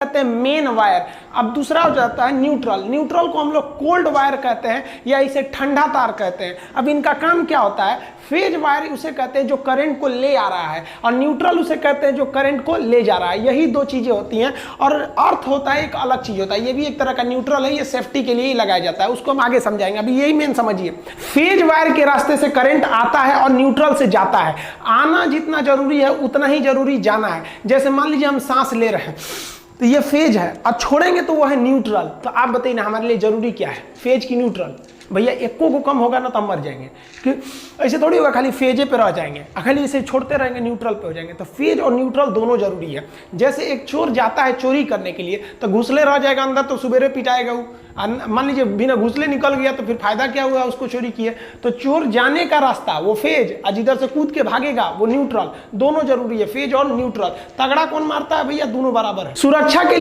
कहते हैं main wire. अब दूसरा हो जाता है न्यूट्रल। न्यूट्रल को हम लोग कोल्ड वायर कहते हैं या इसे ठंडा तार कहते हैं। अब इनका काम क्या होता है? फेज वायर उसे कहते हैं जो करंट को ले आ रहा है, और न्यूट्रल उसे कहते हैं जो करंट को ले जा रहा है। यही दो चीजें होती हैं, और अर्थ होता है एक अलग चीज होता है। ये भी एक तरह का न्यूट्रल है, ये सेफ्टी के लिए ही लगाया जाता है, उसको हम आगे समझाएंगे। अभी यही मेन समझिए, फेज वायर के रास्ते से करंट आता है और न्यूट्रल से जाता है। आना जितना जरूरी है उतना ही जरूरी जाना है। जैसे मान लीजिए हम सांस ले रहे हैं तो ये फेज है, और छोड़ेंगे तो वो है न्यूट्रल। तो आप बताइए ना हमारे लिए जरूरी क्या है, फेज की न्यूट्रल? भैया एको को कम होगा ना तो हम मर जाएंगे, कि ऐसे थोड़ी होगा खाली फेजे पे रह जाएंगे, खाली इसे छोड़ते रहेंगे न्यूट्रल पे हो जाएंगे। तो फेज और न्यूट्रल दोनों जरूरी है। जैसे एक चोर जाता है चोरी करने के लिए, तो घुसले रह जाएगा अंदर तो सुबेरे पिटाएगा वो। मान लीजिए बिना घुसले निकल गया तो फिर फायदा क्या हुआ, उसको चोरी किए। तो चोर जाने का रास्ता वो फेज, और जिधर से कूद के भागेगा वो न्यूट्रल। दोनों जरूरी है, फेज और न्यूट्रल। तगड़ा कौन मारता है भैया? दोनों बराबर है। सुरक्षा के